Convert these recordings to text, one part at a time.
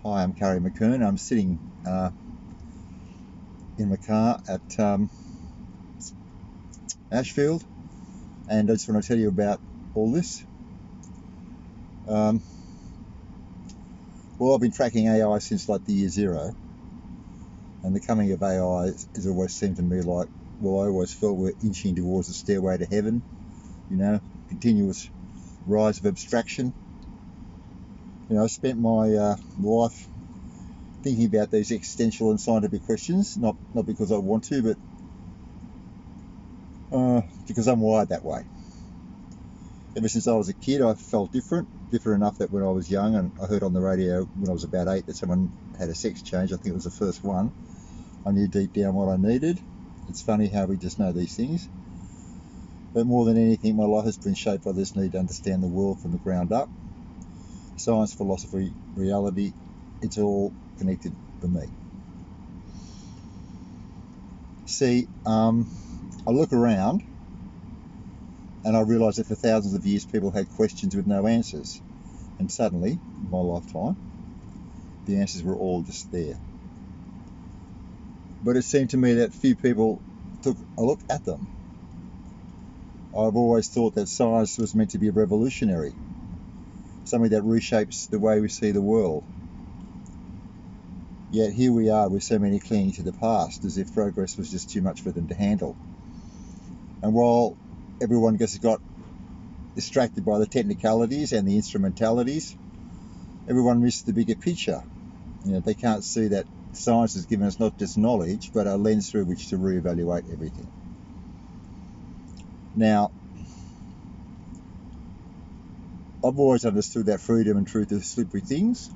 Hi, I'm Carrie McKern. I'm sitting in my car at Ashfield, and I just want to tell you about all this. Well, I've been tracking AI since like the year zero, and the coming of AI has always seemed to me like, well, I always felt we're inching towards the stairway to heaven, continuous rise of abstraction. I spent my life thinking about these existential and scientific questions, not because I want to, but because I'm wired that way. Ever since I was a kid, I felt different enough that when I was young, and I heard on the radio when I was about 8 that someone had a sex change. I think it was the first one. I knew deep down what I needed. It's funny how we just know these things. But more than anything, my life has been shaped by this need to understand the world from the ground up. Science, philosophy, reality, it's all connected for me. See, I look around and I realise that for thousands of years people had questions with no answers. And suddenly, in my lifetime, the answers were all just there. But it seemed to me that few people took a look at them. I've always thought that science was meant to be revolutionary, something that reshapes the way we see the world. Yet here we are with so many clinging to the past, as if progress was just too much for them to handle. And while everyone just got distracted by the technicalities and the instrumentalities, everyone missed the bigger picture. They can't see that science has given us not just knowledge, but a lens through which to reevaluate everything. Now, I've always understood that freedom and truth are slippery things.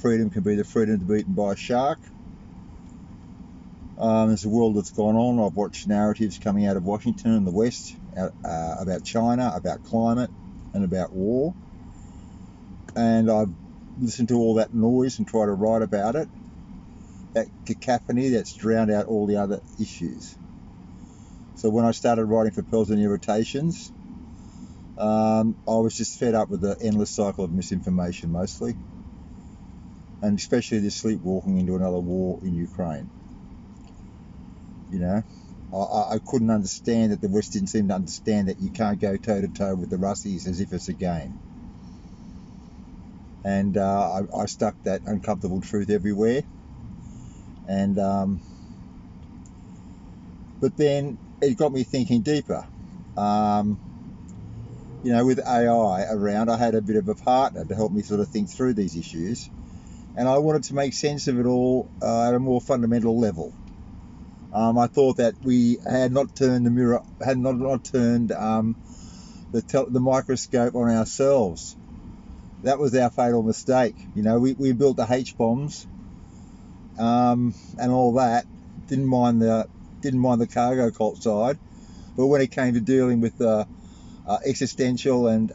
Freedom can be the freedom to be eaten by a shark. There's a world that's gone on. I've watched narratives coming out of Washington and the West about China, about climate, and about war. And I've listened to all that noise and tried to write about it. That cacophony that's drowned out all the other issues. So when I started writing for Pearls and Irritations, I was just fed up with the endless cycle of misinformation mostly. And especially this sleepwalking into another war in Ukraine. I couldn't understand that the West didn't seem to understand that you can't go toe-to-toe with the Russies as if it's a game. And I stuck that uncomfortable truth everywhere. And but then it got me thinking deeper. With AI around, I had a bit of a partner to help me sort of think through these issues. And I wanted to make sense of it all at a more fundamental level. I thought that we had not turned the mirror, had not turned the microscope on ourselves. That was our fatal mistake. We built the H bombs and all that. Didn't mind the cargo cult side, but when it came to dealing with existential and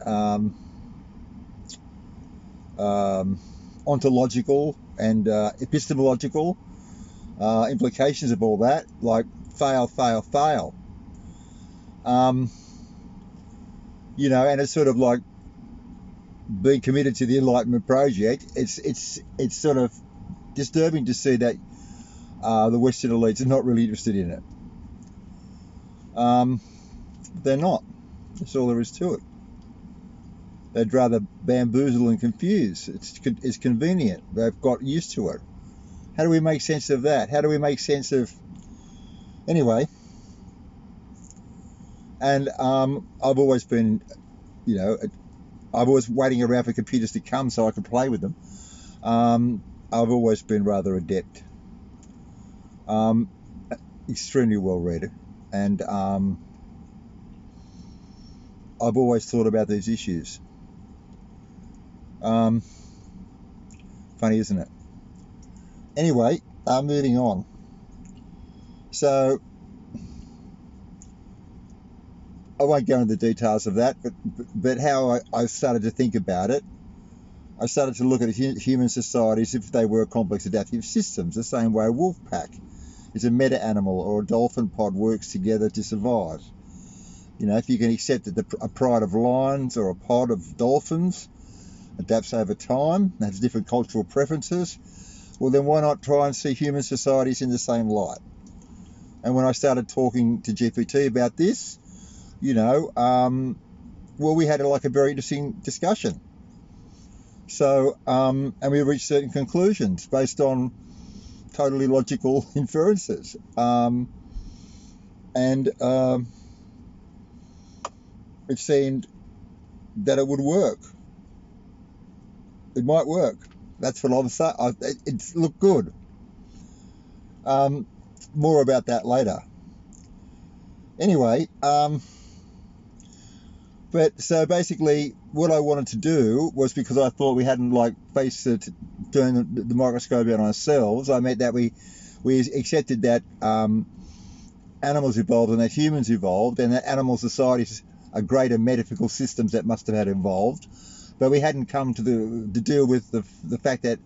ontological and epistemological implications of all that, like fail. And it's sort of like being committed to the Enlightenment project. It's sort of disturbing to see that the Western elites are not really interested in it. They're not. That's all there is to it. They'd rather bamboozle and confuse. It's convenient. They've got used to it. How do we make sense of that? How do we make sense of... Anyway. And I've always been, I've always waiting around for computers to come so I can play with them. I've always been rather adept. Extremely well read. And I've always thought about these issues. Funny, isn't it? Anyway, moving on. So, I won't go into the details of that, but how I started to think about it, I started to look at human societies as if they were complex adaptive systems, the same way a wolf pack is a meta-animal or a dolphin pod works together to survive. If you can accept that a pride of lions or a pod of dolphins adapts over time, has different cultural preferences, well then why not try and see human societies in the same light? And when I started talking to GPT about this, well, we had a very interesting discussion. So, and we reached certain conclusions based on totally logical inferences. It seemed that it would work. It might work. That's what I'm saying. It looked good. More about that later. Anyway, but so basically what I wanted to do was, because I thought we hadn't faced it, turned the microscope on ourselves, I meant that we accepted that animals evolved and that humans evolved, and that animal societies are greater metaphysical systems that must have had evolved, but we hadn't come to deal with the fact that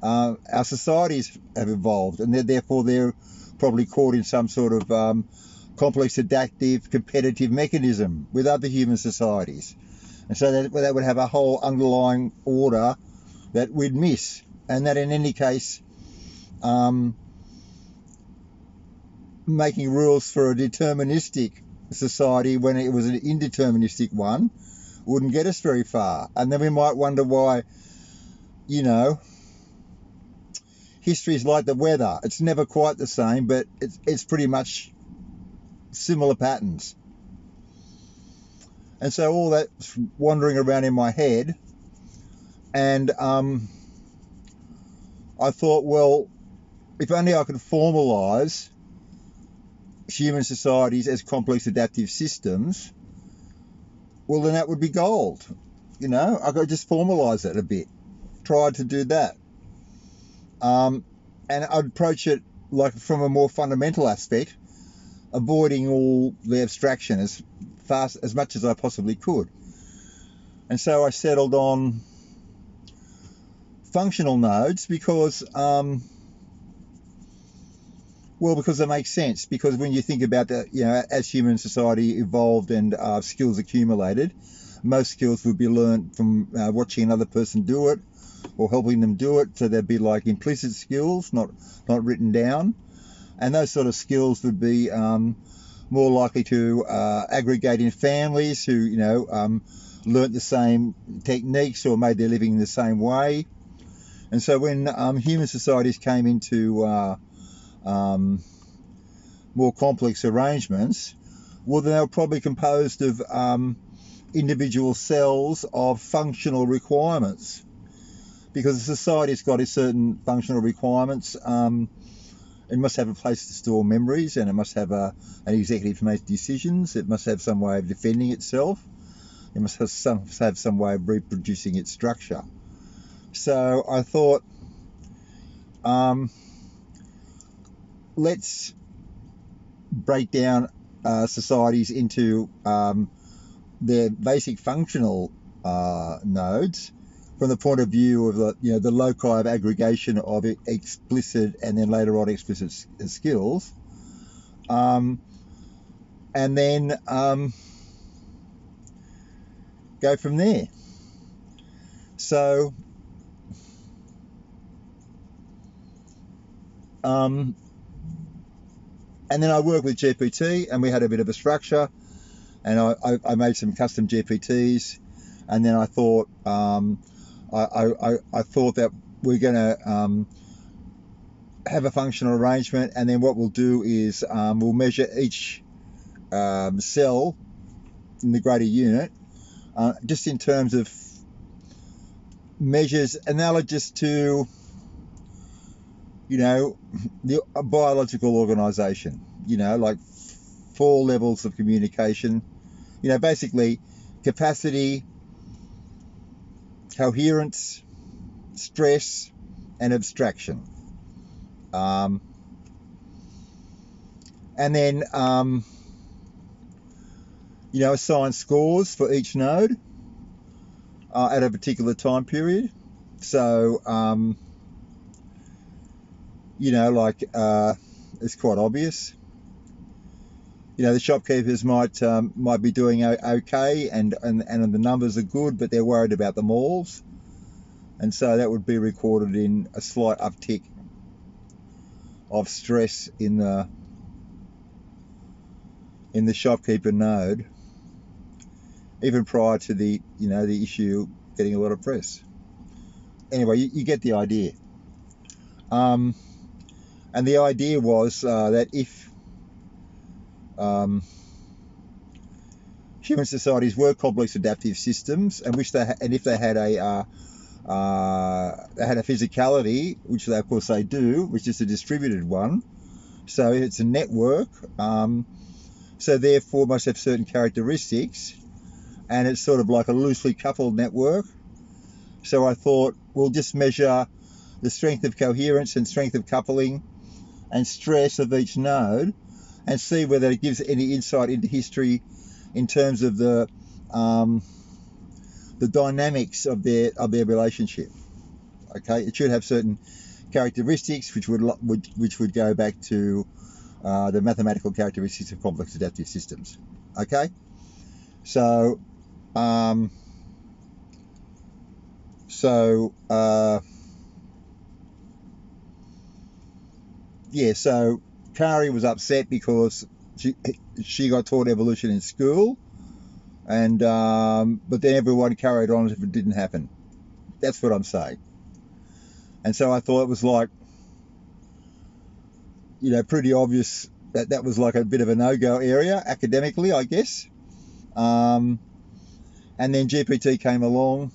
our societies have evolved, and therefore they're probably caught in some sort of complex adaptive competitive mechanism with other human societies, and so that would have a whole underlying order that we'd miss, and that in any case making rules for a deterministic society when it was an indeterministic one wouldn't get us very far. And then we might wonder why, history is like the weather. It's never quite the same, but it's pretty much similar patterns. And so all that's wandering around in my head, and I thought, well, if only I could formalise human societies as complex adaptive systems, well then that would be gold. I could just formalise it a bit, try to do that, and I'd approach it from a more fundamental aspect, avoiding all the abstraction as much as I possibly could. And so I settled on functional nodes because because it makes sense. Because when you think about that, as human society evolved and skills accumulated, most skills would be learned from watching another person do it or helping them do it. So there'd be implicit skills, not written down, and those sort of skills would be more likely to aggregate in families who learnt the same techniques or made their living in the same way. And so when human societies came into more complex arrangements, well, they were probably composed of individual cells of functional requirements, because the society's got certain functional requirements. It must have a place to store memories, and it must have an executive to make decisions. It must have some way of defending itself. It must have some way of reproducing its structure. So I thought, let's break down societies into their basic functional nodes from the point of view of the loci of aggregation of explicit and then later on explicit skills, and then go from there. So and then I worked with GPT, and we had a bit of a structure, and I made some custom GPTs, and then I thought I thought that we're going to have a functional arrangement, and then what we'll do is we'll measure each cell in the greater unit just in terms of measures analogous to the biological organisation, like 4 levels of communication, basically capacity, coherence, stress, and abstraction. And then, assign scores for each node at a particular time period. So, it's quite obvious. The shopkeepers might be doing okay, and the numbers are good, but they're worried about the malls. And so that would be recorded in a slight uptick of stress in the shopkeeper node, even prior to the issue getting a lot of press. Anyway, you get the idea. And the idea was that if human societies were complex adaptive systems, and if they had a physicality, which of course they do, which is a distributed one, so it's a network, so therefore must have certain characteristics, and it's sort of like a loosely coupled network. So I thought we'll just measure the strength of coherence and strength of coupling and stress of each node, and see whether it gives any insight into history in terms of the dynamics of their relationship. Okay, it should have certain characteristics which would go back to the mathematical characteristics of complex adaptive systems. Okay, so so Kari was upset because she got taught evolution in school, and but then everyone carried on as if it didn't happen. That's what I'm saying. And so I thought it was like, pretty obvious that was like a bit of a no-go area academically, I guess. And then GPT came along,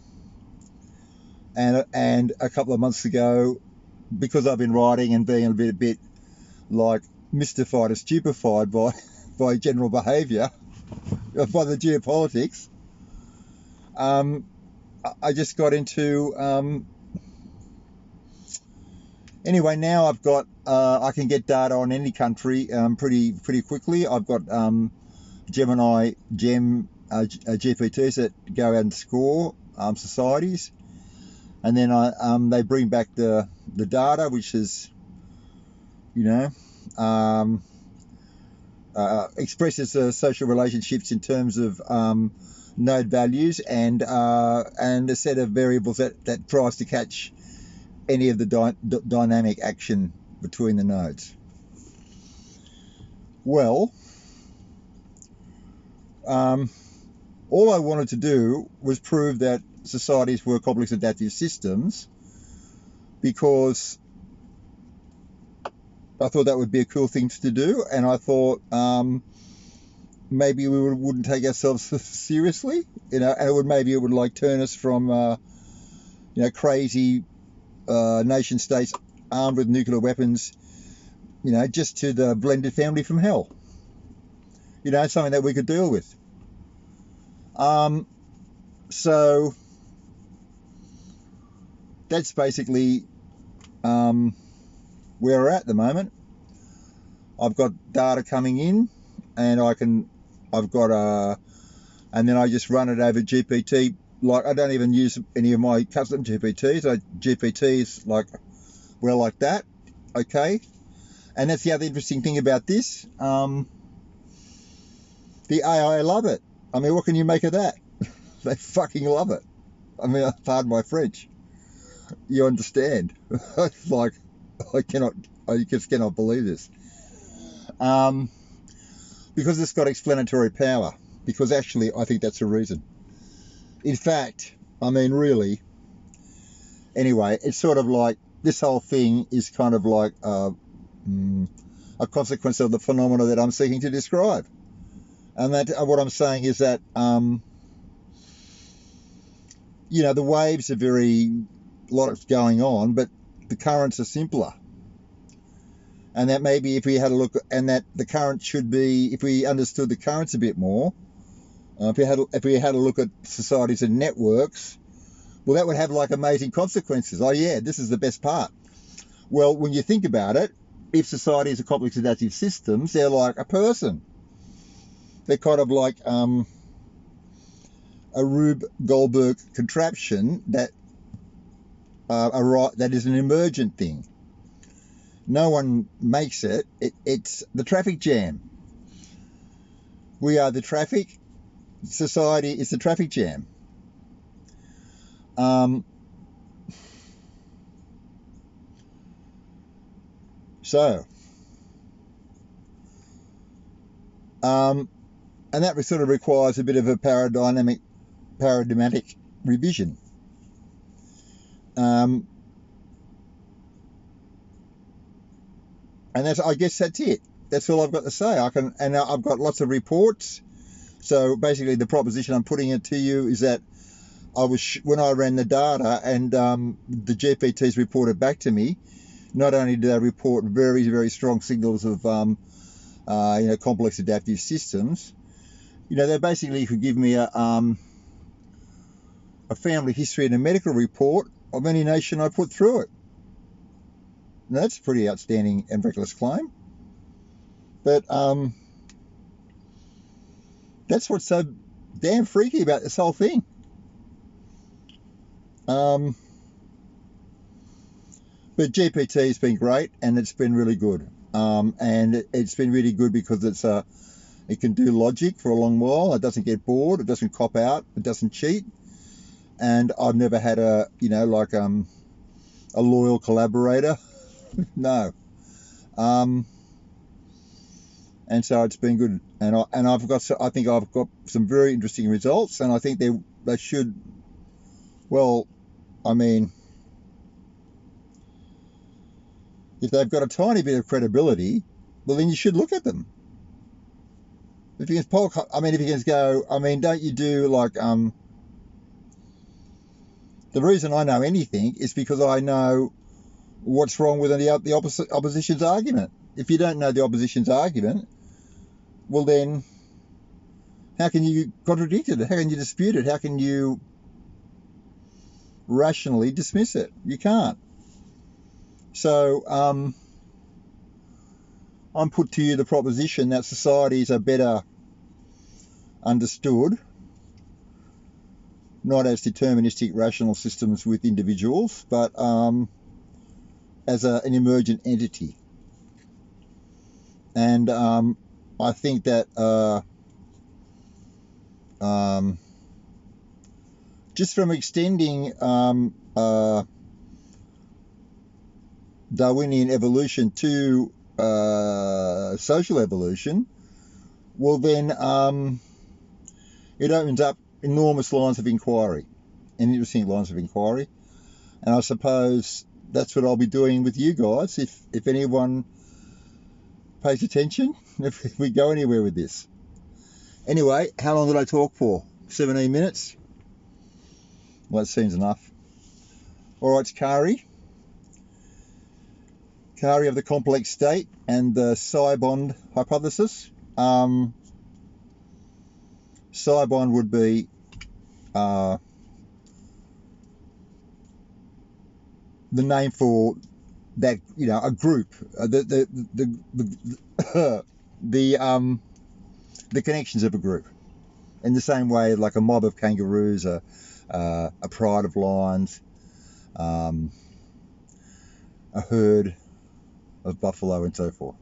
and a couple of months ago, because I've been writing and being a bit like mystified and stupefied by general behaviour, by the geopolitics, I just got into anyway. Now I've got I can get data on any country pretty quickly. I've got Gemini GPTs that go out and score societies, and then they bring back the data, which is expresses social relationships in terms of node values and a set of variables that tries to catch any of the dynamic action between the nodes. Well, all I wanted to do was prove that societies were complex adaptive systems, because I thought that would be a cool thing to do, and I thought maybe we wouldn't take ourselves seriously, and it would like turn us from crazy nation states armed with nuclear weapons, just to the blended family from hell. Something that we could deal with. So that's basically where we're at the moment. I've got data coming in, and and then I just run it over GPT. Like, I don't even use any of my custom GPTs. GPTs like that. Okay. And that's the other interesting thing about this. The AI love it. I mean, what can you make of that? They fucking love it. I mean, pardon my French. You understand? It's like, I just cannot believe this. Because it's got explanatory power. Because actually, I think that's the reason. In fact, I mean, really, anyway, it's sort of like, this whole thing is kind of like a consequence of the phenomena that I'm seeking to describe. And that what I'm saying is that, the waves are a lot going on, but the currents are simpler. And that maybe if we had a look, and that the current should be, if we understood the currents a bit more, if we had a look at societies and networks, well, that would have like amazing consequences. Oh yeah, this is the best part. Well, when you think about it, if societies are complex adaptive systems, they're like a person. They're kind of like a Rube Goldberg contraption that is an emergent thing. No one makes it. It's the traffic jam. We are the traffic. Society is the traffic jam. So, and that sort of requires a bit of a paradigmatic revision. And I guess that's it. That's all I've got to say. I've got lots of reports. So basically, the proposition I'm putting it to you is that when I ran the data and the GPTs reported back to me, not only did they report very, very strong signals of complex adaptive systems, they basically could give me a family history and a medical report of any nation I put through it. Now, that's a pretty outstanding and reckless claim. But that's what's so damn freaky about this whole thing. But GPT has been great, and it's been really good. And it's been really good because it can do logic for a long while. It doesn't get bored. It doesn't cop out. It doesn't cheat. And I've never had a loyal collaborator. No. And so it's been good. And I think I've got some very interesting results, and I think they should. Well, I mean, if they've got a tiny bit of credibility, well, then you should look at them. If you can go, don't you do the reason I know anything is because I know what's wrong with the opposition's argument. If you don't know the opposition's argument, well then, how can you contradict it? How can you dispute it? How can you rationally dismiss it? You can't. So I'm put to you the proposition that societies are better understood, not as deterministic rational systems with individuals, but as an emergent entity. And I think that just from extending Darwinian evolution to social evolution, well then it opens up enormous lines of inquiry, and interesting lines of inquiry. And I suppose that's what I'll be doing with you guys if anyone pays attention, if we go anywhere with this. Anyway, how long did I talk for? 17 minutes? Well, that seems enough. All right, it's Kari of the complex state and the psi-bond hypothesis. Psi-bond would be the name for that, a group, the connections of a group, in the same way like a mob of kangaroos, a pride of lions, a herd of buffalo, and so forth.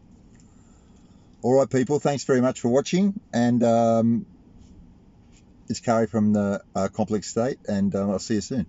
All right, people, thanks very much for watching, and it's Kari from the complex state, and I'll see you soon.